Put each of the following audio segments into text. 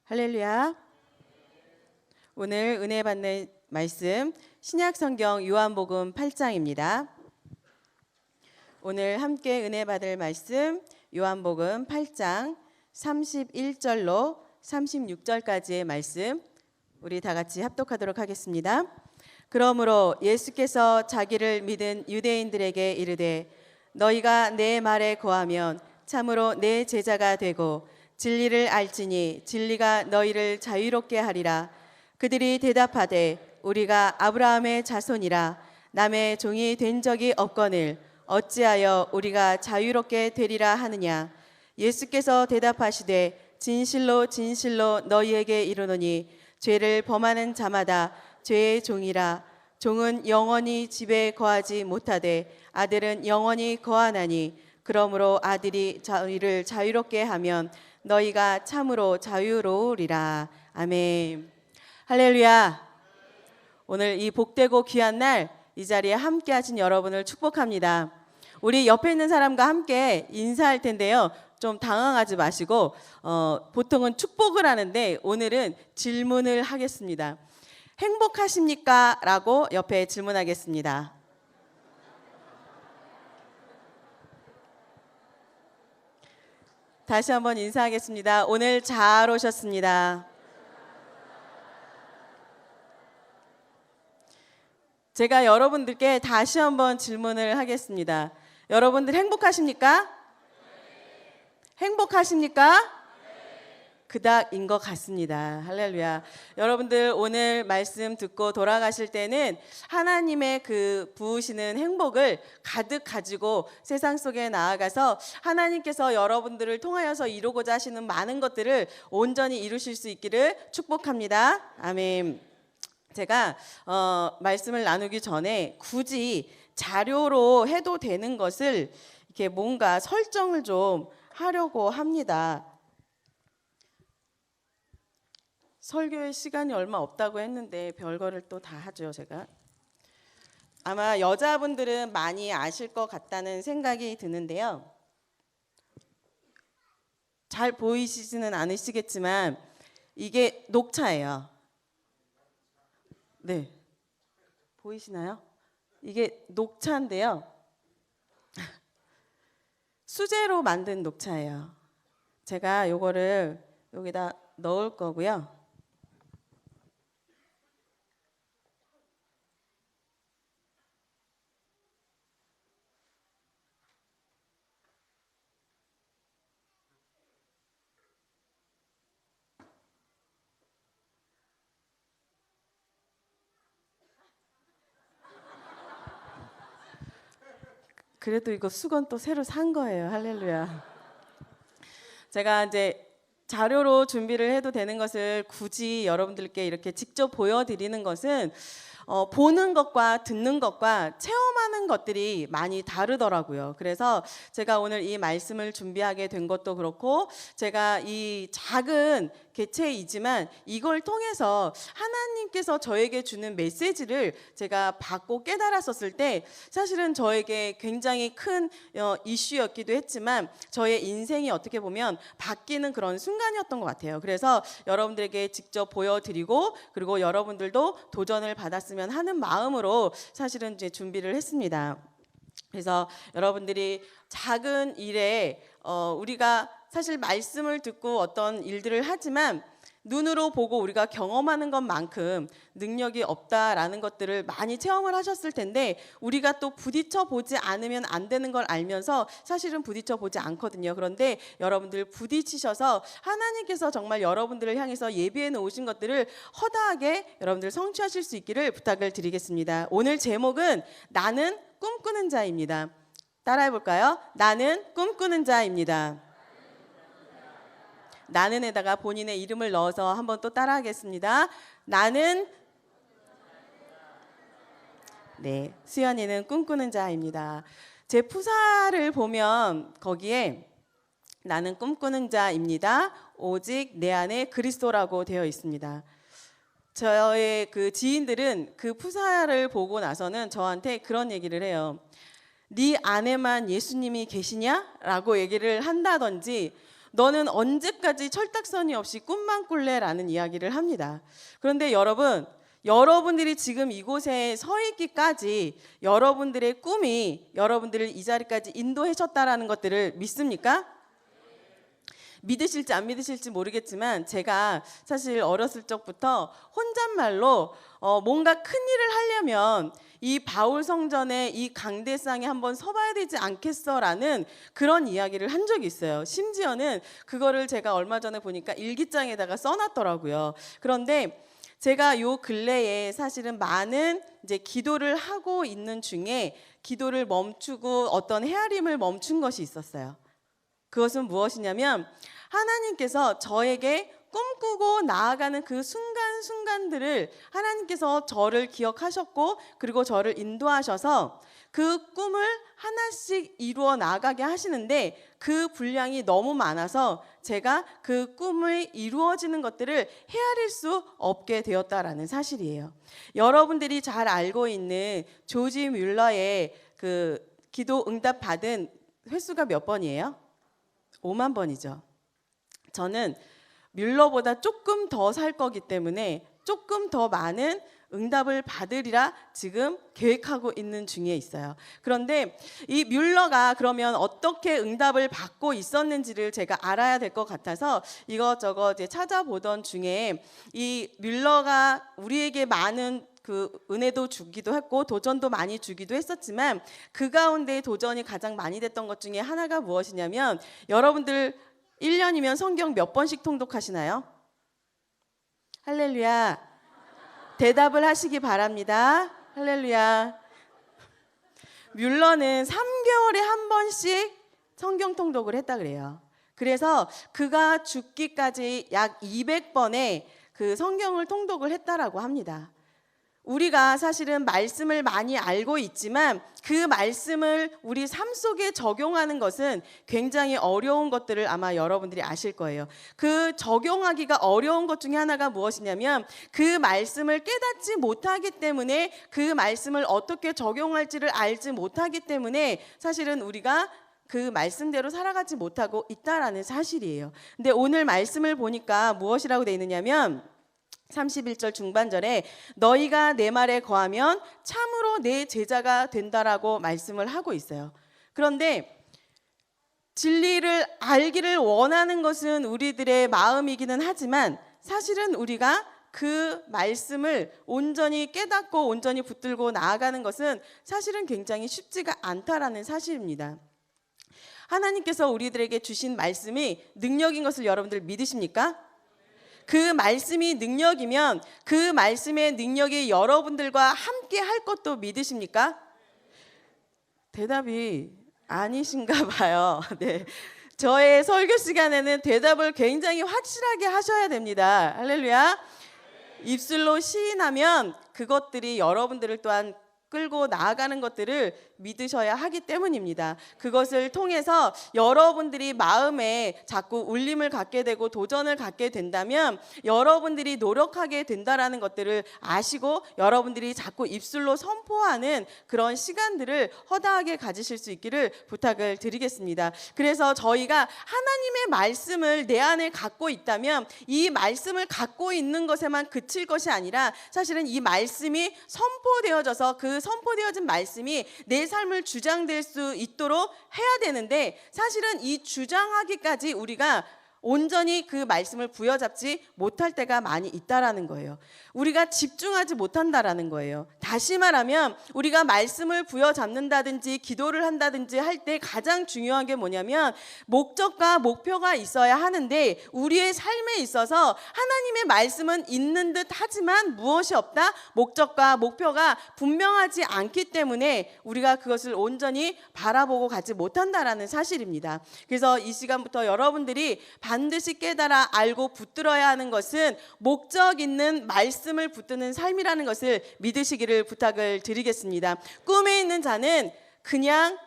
할렐루야. 오늘 은혜 받는 말씀 신약성경 요한복음 8장입니다. 오늘 함께 은혜 받을 말씀 요한복음 8장 31절로 36절까지의 말씀 우리 다 같이 합독하도록 하겠습니다. 그러므로 예수께서 자기를 믿은 유대인들에게 이르되 너희가 내 말에 거하면 참으로 내 제자가 되고 진리를 알지니 진리가 너희를 자유롭게 하리라. 그들이 대답하되 우리가 아브라함의 자손이라 남의 종이 된 적이 없거늘 어찌하여 우리가 자유롭게 되리라 하느냐. 예수께서 대답하시되 진실로 진실로 너희에게 이르노니 죄를 범하는 자마다 죄의 종이라. 종은 영원히 집에 거하지 못하되 아들은 영원히 거하나니 그러므로 아들이 너희를 자유롭게 하면 너희가 참으로 자유로우리라. 아멘. 할렐루야. 오늘 이 복되고 귀한 날 이 자리에 함께 하신 여러분을 축복합니다. 우리 옆에 있는 사람과 함께 인사할 텐데요. 좀 당황하지 마시고 보통은 축복을 하는데 오늘은 질문을 하겠습니다. 행복하십니까? 라고 옆에 질문하겠습니다. 다시 한번 인사하겠습니다. 오늘 잘 오셨습니다. 제가 여러분들께 다시 한번 질문을 하겠습니다. 여러분들 행복하십니까? 행복하십니까? 그닥인 것 같습니다. 할렐루야. 여러분들 오늘 말씀 듣고 돌아가실 때는 하나님의 그 부으시는 행복을 가득 가지고 세상 속에 나아가서 하나님께서 여러분들을 통하여서 이루고자 하시는 많은 것들을 온전히 이루실 수 있기를 축복합니다. 아멘. 제가 말씀을 나누기 전에 굳이 자료로 해도 되는 것을 이렇게 뭔가 설정을 좀 하려고 합니다. 설교의 시간이 얼마 없다고 했는데 별거를 또 다 하죠, 제가. 아마 여자분들은 많이 아실 것 같다는 생각이 드는데요. 잘 보이시지는 않으시겠지만 이게 녹차예요. 네, 보이시나요? 이게 녹차인데요. 수제로 만든 녹차예요. 제가 요거를 여기다 넣을 거고요. 그래도 이거 수건 또 새로 산 거예요. 할렐루야. 제가 이제 자료로 준비를 해도 되는 것을 굳이 여러분들께 이렇게 직접 보여드리는 것은 보는 것과 듣는 것과 체험하는 것들이 많이 다르더라고요. 그래서 제가 오늘 이 말씀을 준비하게 된 것도 그렇고 제가 이 작은 개체이지만 이걸 통해서 하나님께서 저에게 주는 메시지를 제가 받고 깨달았었을 때 사실은 저에게 굉장히 큰 이슈였기도 했지만 저의 인생이 어떻게 보면 바뀌는 그런 순간이었던 것 같아요. 그래서 여러분들에게 직접 보여드리고 그리고 여러분들도 도전을 받았으면 하는 마음으로 사실은 이제 준비를 했습니다. 그래서 여러분들이 작은 일에 우리가 사실 말씀을 듣고 어떤 일들을 하지만 눈으로 보고 우리가 경험하는 것만큼 능력이 없다라는 것들을 많이 체험을 하셨을 텐데 우리가 또 부딪혀 보지 않으면 안 되는 걸 알면서 사실은 부딪혀 보지 않거든요. 그런데 여러분들 부딪히셔서 하나님께서 정말 여러분들을 향해서 예비해 놓으신 것들을 허다하게 여러분들 성취하실 수 있기를 부탁을 드리겠습니다. 오늘 제목은 나는 꿈꾸는 자입니다. 따라해 볼까요? 나는 꿈꾸는 자입니다. 나는에다가 본인의 이름을 넣어서 한번 또 따라하겠습니다. 나는 네, 수연이는 꿈꾸는 자입니다. 제 푸사를 보면 거기에 나는 꿈꾸는 자입니다. 오직 내 안에 그리스도라고 되어 있습니다. 저의 그 지인들은 그 푸사를 보고 나서는 저한테 그런 얘기를 해요. 네 안에만 예수님이 계시냐? 라고 얘기를 한다든지 너는 언제까지 철딱서니 없이 꿈만 꿀래라는 이야기를 합니다. 그런데 여러분, 여러분들이 지금 이곳에 서 있기까지 여러분들의 꿈이 여러분들을 이 자리까지 인도하셨다라는 것들을 믿습니까? 믿으실지 안 믿으실지 모르겠지만 제가 사실 어렸을 적부터 혼잣말로 뭔가 큰 일을 하려면 이 바울 성전의 이 강대상에 한번 서봐야 되지 않겠어라는 그런 이야기를 한 적이 있어요. 심지어는 그거를 제가 얼마 전에 보니까 일기장에다가 써놨더라고요. 그런데 제가 요 근래에 사실은 많은 이제 기도를 하고 있는 중에 기도를 멈추고 어떤 헤아림을 멈춘 것이 있었어요. 그것은 무엇이냐면 하나님께서 저에게 꿈꾸고 나아가는 그 순간순간들을 하나님께서 저를 기억하셨고 그리고 저를 인도하셔서 그 꿈을 하나씩 이루어 나가게 하시는데 그 분량이 너무 많아서 제가 그 꿈이 이루어지는 것들을 헤아릴 수 없게 되었다라는 사실이에요. 여러분들이 잘 알고 있는 조지 뮬러의 그 기도 응답 받은 횟수가 몇 번이에요? 5만 번이죠. 저는 뮬러보다 조금 더 살 거기 때문에 조금 더 많은 응답을 받으리라 지금 계획하고 있는 중에 있어요. 그런데 이 뮬러가 그러면 어떻게 응답을 받고 있었는지를 제가 알아야 될 것 같아서 이것저것 이제 찾아보던 중에 이 뮬러가 우리에게 많은 그 은혜도 주기도 했고 도전도 많이 주기도 했었지만 그 가운데 도전이 가장 많이 됐던 것 중에 하나가 무엇이냐면 여러분들 1년이면 성경 몇 번씩 통독하시나요? 할렐루야. 대답을 하시기 바랍니다. 할렐루야. 뮬러는 3개월에 한 번씩 성경 통독을 했다 그래요. 그래서 그가 죽기까지 약 200번의 그 성경을 통독을 했다라고 합니다. 우리가 사실은 말씀을 많이 알고 있지만 그 말씀을 우리 삶 속에 적용하는 것은 굉장히 어려운 것들을 아마 여러분들이 아실 거예요. 그 적용하기가 어려운 것 중에 하나가 무엇이냐면 그 말씀을 깨닫지 못하기 때문에 그 말씀을 어떻게 적용할지를 알지 못하기 때문에 사실은 우리가 그 말씀대로 살아가지 못하고 있다라는 사실이에요. 근데 오늘 말씀을 보니까 무엇이라고 되어 있느냐면 31절 중반절에 너희가 내 말에 거하면 참으로 내 제자가 된다라고 말씀을 하고 있어요. 그런데 진리를 알기를 원하는 것은 우리들의 마음이기는 하지만 사실은 우리가 그 말씀을 온전히 깨닫고 온전히 붙들고 나아가는 것은 사실은 굉장히 쉽지가 않다라는 사실입니다. 하나님께서 우리들에게 주신 말씀이 능력인 것을 여러분들 믿으십니까? 그 말씀이 능력이면 그 말씀의 능력이 여러분들과 함께 할 것도 믿으십니까? 대답이 아니신가 봐요. 네. 저의 설교 시간에는 대답을 굉장히 확실하게 하셔야 됩니다. 할렐루야. 입술로 시인하면 그것들이 여러분들을 또한 끌고 나아가는 것들을 믿으셔야 하기 때문입니다. 그것을 통해서 여러분들이 마음에 자꾸 울림을 갖게 되고 도전을 갖게 된다면 여러분들이 노력하게 된다라는 것들을 아시고 여러분들이 자꾸 입술로 선포하는 그런 시간들을 허다하게 가지실 수 있기를 부탁을 드리겠습니다. 그래서 저희가 하나님의 말씀을 내 안에 갖고 있다면 이 말씀을 갖고 있는 것에만 그칠 것이 아니라 사실은 이 말씀이 선포되어져서 그 선포되어진 말씀이 내 삶을 주장될 수 있도록 해야 되는데 사실은 이 주장하기까지 우리가 온전히 그 말씀을 부여잡지 못할 때가 많이 있다라는 거예요. 우리가 집중하지 못한다라는 거예요. 다시 말하면 우리가 말씀을 부여잡는다든지 기도를 한다든지 할 때 가장 중요한 게 뭐냐면 목적과 목표가 있어야 하는데 우리의 삶에 있어서 하나님의 말씀은 있는 듯 하지만 무엇이 없다? 목적과 목표가 분명하지 않기 때문에 우리가 그것을 온전히 바라보고 가지 못한다라는 사실입니다. 그래서 이 시간부터 여러분들이 반드시 깨달아 알고 붙들어야 하는 것은 목적 있는 말씀을 붙드는 삶이라는 것을 믿으시기를 부탁을 드리겠습니다. 꿈에 있는 자는 그냥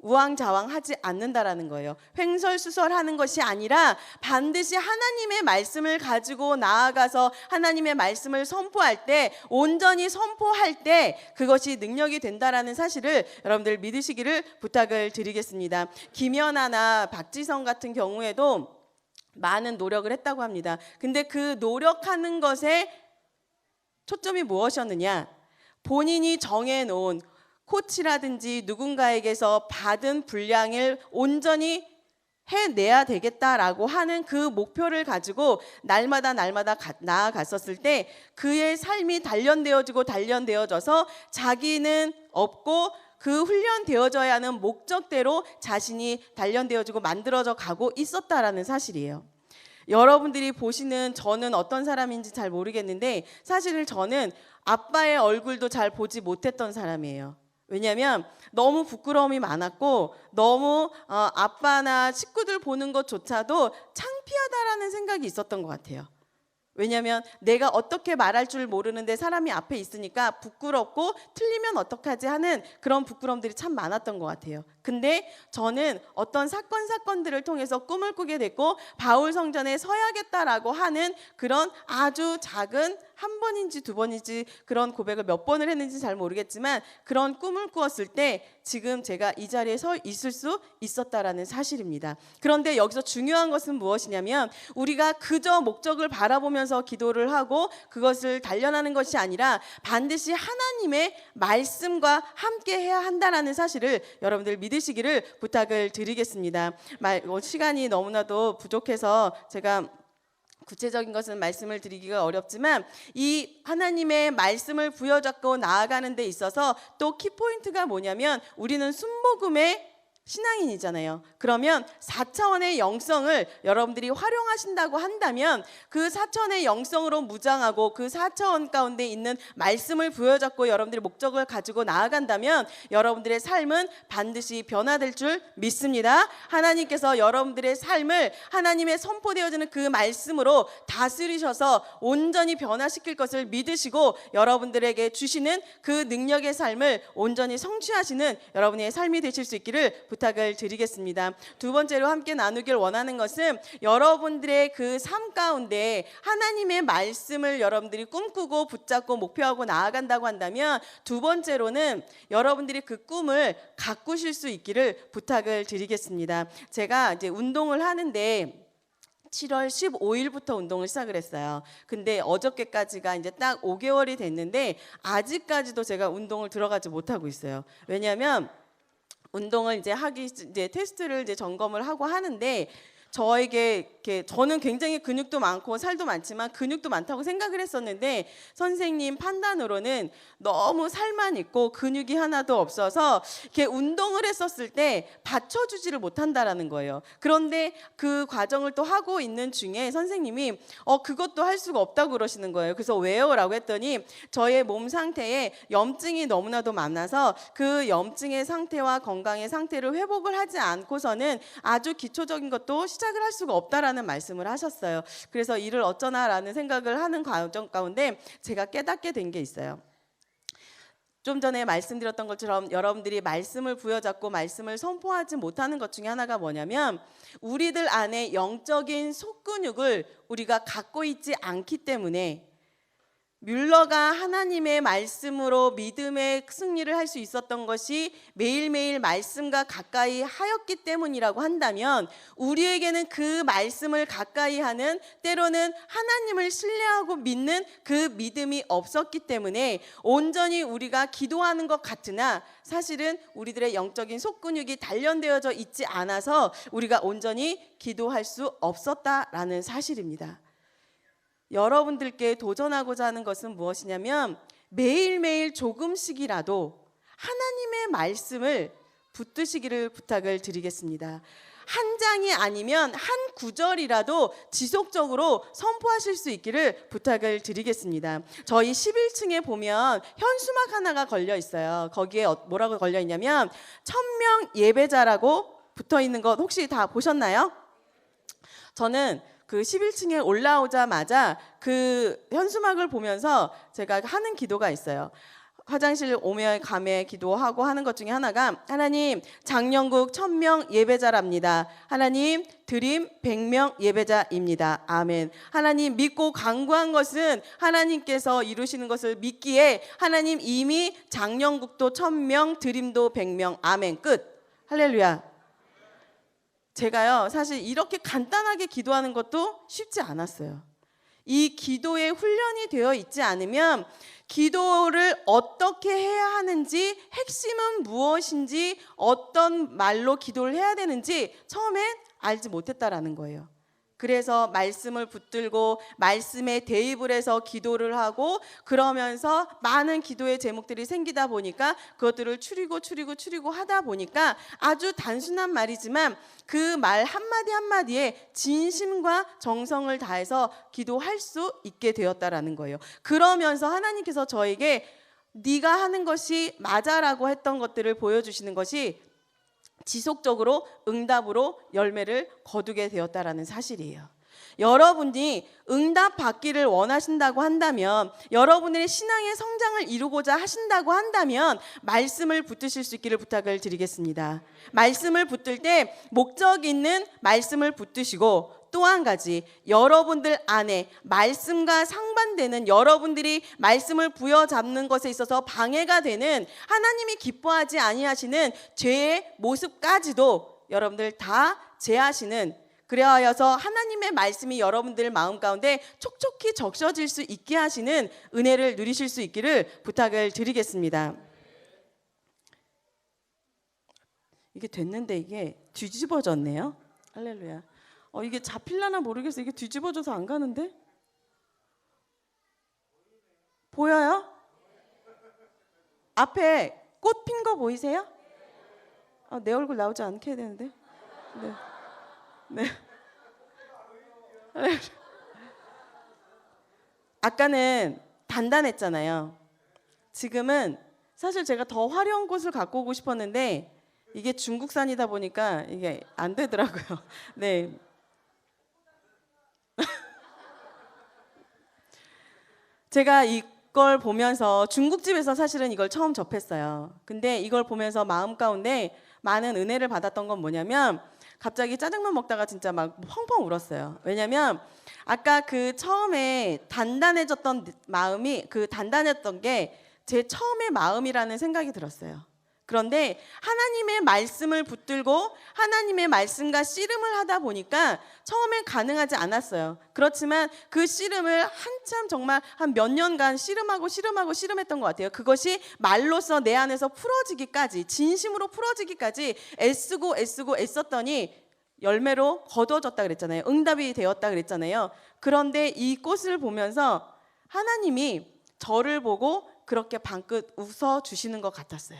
우왕좌왕하지 않는다라는 거예요. 횡설수설하는 것이 아니라 반드시 하나님의 말씀을 가지고 나아가서 하나님의 말씀을 선포할 때 온전히 선포할 때 그것이 능력이 된다라는 사실을 여러분들 믿으시기를 부탁을 드리겠습니다. 김연아나 박지성 같은 경우에도 많은 노력을 했다고 합니다. 근데 그 노력하는 것에 초점이 무엇이었느냐? 본인이 정해놓은 코치라든지 누군가에게서 받은 분량을 온전히 해내야 되겠다라고 하는 그 목표를 가지고 날마다 나아갔었을 때 그의 삶이 단련되어져서 자기는 없고 그 훈련되어져야 하는 목적대로 자신이 단련되어지고 만들어져 가고 있었다라는 사실이에요. 여러분들이 보시는 저는 어떤 사람인지 잘 모르겠는데 사실은 저는 아빠의 얼굴도 잘 보지 못했던 사람이에요. 왜냐하면 너무 부끄러움이 많았고 너무 아빠나 식구들 보는 것조차도 창피하다라는 생각이 있었던 것 같아요. 왜냐하면 내가 어떻게 말할 줄 모르는데 사람이 앞에 있으니까 부끄럽고 틀리면 어떡하지 하는 그런 부끄러움들이 참 많았던 것 같아요. 근데 저는 어떤 사건들을 통해서 꿈을 꾸게 됐고 바울 성전에 서야겠다라고 하는 그런 아주 작은 한 번인지 두 번인지 그런 고백을 몇 번을 했는지 잘 모르겠지만 그런 꿈을 꾸었을 때 지금 제가 이 자리에 서 있을 수 있었다라는 사실입니다. 그런데 여기서 중요한 것은 무엇이냐면 우리가 그저 목적을 바라보면서 기도를 하고 그것을 단련하는 것이 아니라 반드시 하나님의 말씀과 함께 해야 한다라는 사실을 여러분들 믿으시기를 부탁을 드리겠습니다. 시간이 너무나도 부족해서 제가 구체적인 것은 말씀을 드리기가 어렵지만 이 하나님의 말씀을 부여잡고 나아가는 데 있어서 또 키포인트가 뭐냐면 우리는 순복음의 신앙인이잖아요. 그러면 4차원의 영성을 여러분들이 활용하신다고 한다면 그 4차원의 영성으로 무장하고 그 4차원 가운데 있는 말씀을 부여잡고 여러분들이 목적을 가지고 나아간다면 여러분들의 삶은 반드시 변화될 줄 믿습니다. 하나님께서 여러분들의 삶을 하나님의 선포되어지는 그 말씀으로 다스리셔서 온전히 변화시킬 것을 믿으시고 여러분들에게 주시는 그 능력의 삶을 온전히 성취하시는 여러분의 삶이 되실 수 있기를 부탁을 드리겠습니다. 두 번째로 함께 나누길 원하는 것은 여러분들의 그 삶 가운데 하나님의 말씀을 여러분들이 꿈꾸고 붙잡고 목표하고 나아간다고 한다면 두 번째로는 여러분들이 그 꿈을 가꾸실 수 있기를 부탁을 드리겠습니다. 제가 이제 운동을 하는데 7월 15일부터 운동을 시작을 했어요. 근데 어저께까지가 이제 딱 5개월이 됐는데 아직까지도 제가 운동을 들어가지 못하고 있어요. 왜냐하면 운동을 이제 테스트를 이제 점검을 하고 하는데 저는 굉장히 근육도 많고 살도 많지만 근육도 많다고 생각을 했었는데 선생님 판단으로는 너무 살만 있고 근육이 하나도 없어서 이렇게 운동을 했었을 때 받쳐주지를 못한다라는 거예요. 그런데 그 과정을 또 하고 있는 중에 선생님이 그것도 할 수가 없다고 그러시는 거예요. 그래서 왜요? 라고 했더니 저의 몸 상태에 염증이 너무나도 많아서 그 염증의 상태와 건강의 상태를 회복을 하지 않고서는 아주 기초적인 것도 시작을 할 수가 없다라는 말씀을 하셨어요. 그래서 이를 어쩌나라는 생각을 하는 과정 가운데 제가 깨닫게 된 게 있어요. 좀 전에 말씀드렸던 것처럼 여러분들이 말씀을 부여잡고 말씀을 선포하지 못하는 것 중에 하나가 뭐냐면 우리들 안에 영적인 속근육을 우리가 갖고 있지 않기 때문에 뮬러가 하나님의 말씀으로 믿음의 승리를 할 수 있었던 것이 매일매일 말씀과 가까이 하였기 때문이라고 한다면 우리에게는 그 말씀을 가까이 하는 때로는 하나님을 신뢰하고 믿는 그 믿음이 없었기 때문에 온전히 우리가 기도하는 것 같으나 사실은 우리들의 영적인 속근육이 단련되어져 있지 않아서 우리가 온전히 기도할 수 없었다라는 사실입니다. 여러분들께 도전하고자 하는 것은 무엇이냐면 매일매일 조금씩이라도 하나님의 말씀을 붙드시기를 부탁을 드리겠습니다. 한 장이 아니면 한 구절이라도 지속적으로 선포하실 수 있기를 부탁을 드리겠습니다. 저희 11층에 보면 현수막 하나가 걸려 있어요. 거기에 뭐라고 걸려 있냐면 1000명 예배자라고 붙어 있는 것 혹시 다 보셨나요? 저는 그 11층에 올라오자마자 그 현수막을 보면서 제가 하는 기도가 있어요. 화장실 오며 가며 기도하고 하는 것 중에 하나가 하나님 장영국 1000명 예배자랍니다. 하나님 드림 100명 예배자입니다. 아멘. 하나님 믿고 간구한 것은 하나님께서 이루시는 것을 믿기에 하나님 이미 장영국도 1000명 드림도 100명 아멘 끝. 할렐루야. 제가요, 사실 이렇게 간단하게 기도하는 것도 쉽지 않았어요. 이 기도에 훈련이 되어 있지 않으면 기도를 어떻게 해야 하는지, 핵심은 무엇인지, 어떤 말로 기도를 해야 되는지 처음엔 알지 못했다라는 거예요. 그래서 말씀을 붙들고 말씀에 대입을 해서 기도를 하고, 그러면서 많은 기도의 제목들이 생기다 보니까 그것들을 추리고 하다 보니까 아주 단순한 말이지만 그 말 한마디 한마디에 진심과 정성을 다해서 기도할 수 있게 되었다라는 거예요. 그러면서 하나님께서 저에게 네가 하는 것이 맞아라고 했던 것들을 보여주시는 것이 지속적으로 응답으로 열매를 거두게 되었다라는 사실이에요. 여러분이 응답 받기를 원하신다고 한다면, 여러분의 신앙의 성장을 이루고자 하신다고 한다면 말씀을 붙드실 수 있기를 부탁을 드리겠습니다. 말씀을 붙들 때 목적 있는 말씀을 붙드시고, 또 한 가지, 여러분들 안에 말씀과 상반되는, 여러분들이 말씀을 부여잡는 것에 있어서 방해가 되는, 하나님이 기뻐하지 아니하시는 죄의 모습까지도 여러분들 다 제하시는, 그리하여서 하나님의 말씀이 여러분들 마음 가운데 촉촉히 적셔질 수 있게 하시는 은혜를 누리실 수 있기를 부탁을 드리겠습니다. 이게 됐는데 이게 뒤집어졌네요. 할렐루야. 이게 잡힐라나 모르겠어요. 이게 뒤집어져서 안 가는데? 보여요? 앞에 꽃 핀 거 보이세요? 내 얼굴 나오지 않게 해야 되는데. 네. 아까는 단단했잖아요. 지금은 사실 제가 더 화려한 꽃을 갖고 오고 싶었는데 이게 중국산이다 보니까 이게 안 되더라고요. 네. 제가 이걸 보면서 중국집에서 사실은 이걸 처음 접했어요. 근데 이걸 보면서 마음 가운데 많은 은혜를 받았던 건 뭐냐면, 갑자기 짜장면 먹다가 진짜 막 펑펑 울었어요. 왜냐면 아까 그 처음에 단단해졌던 마음이, 그 단단했던 게 제 처음의 마음이라는 생각이 들었어요. 그런데 하나님의 말씀을 붙들고 하나님의 말씀과 씨름을 하다 보니까 처음엔 가능하지 않았어요. 그렇지만 그 씨름을 한참 정말 한 몇 년간 씨름했던 것 같아요. 그것이 말로써 내 안에서 풀어지기까지, 진심으로 풀어지기까지 애쓰고 애썼더니 열매로 거두어졌다 그랬잖아요. 응답이 되었다 그랬잖아요. 그런데 이 꽃을 보면서 하나님이 저를 보고 그렇게 방긋 웃어주시는 것 같았어요.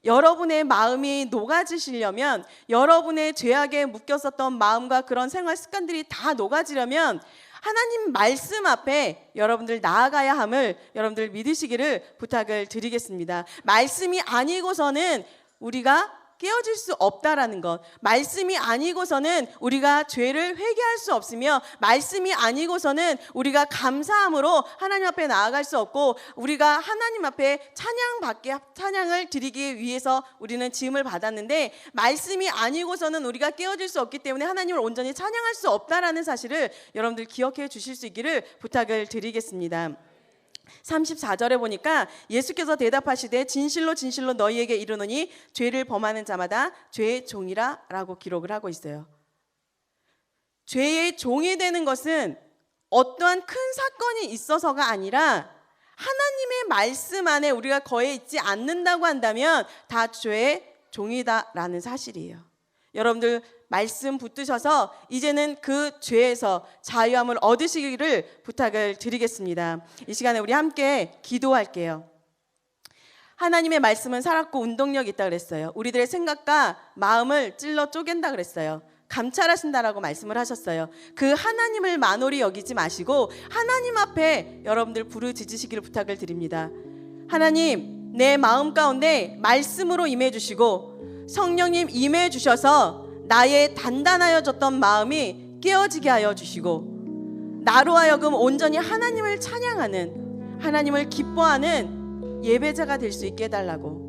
여러분의 마음이 녹아지시려면, 여러분의 죄악에 묶였었던 마음과 그런 생활 습관들이 다 녹아지려면 하나님 말씀 앞에 여러분들 나아가야 함을 여러분들 믿으시기를 부탁을 드리겠습니다. 말씀이 아니고서는 우리가 깨어질 수 없다라는 것, 말씀이 아니고서는 우리가 죄를 회개할 수 없으며, 말씀이 아니고서는 우리가 감사함으로 하나님 앞에 나아갈 수 없고, 우리가 하나님 앞에 찬양을 드리기 위해서 우리는 지음을 받았는데, 말씀이 아니고서는 우리가 깨어질 수 없기 때문에 하나님을 온전히 찬양할 수 없다라는 사실을 여러분들 기억해 주실 수 있기를 부탁을 드리겠습니다. 34절에 보니까 예수께서 대답하시되 진실로 진실로 너희에게 이르노니 죄를 범하는 자마다 죄의 종이라 라고 기록을 하고 있어요. 죄의 종이 되는 것은 어떠한 큰 사건이 있어서가 아니라 하나님의 말씀 안에 우리가 거해 있지 않는다고 한다면 다 죄의 종이다라는 사실이에요. 여러분들 말씀 붙드셔서 이제는 그 죄에서 자유함을 얻으시기를 부탁을 드리겠습니다. 이 시간에 우리 함께 기도할게요. 하나님의 말씀은 살았고 운동력 있다 그랬어요. 우리들의 생각과 마음을 찔러 쪼갠다 그랬어요. 감찰하신다라고 말씀을 하셨어요. 그 하나님을 만홀히 여기지 마시고 하나님 앞에 여러분들 부르짖으시기를 부탁을 드립니다. 하나님, 내 마음 가운데 말씀으로 임해 주시고 성령님 임해 주셔서 나의 단단하여졌던 마음이 깨어지게 하여 주시고, 나로 하여금 온전히 하나님을 찬양하는, 하나님을 기뻐하는 예배자가 될 수 있게 해달라고,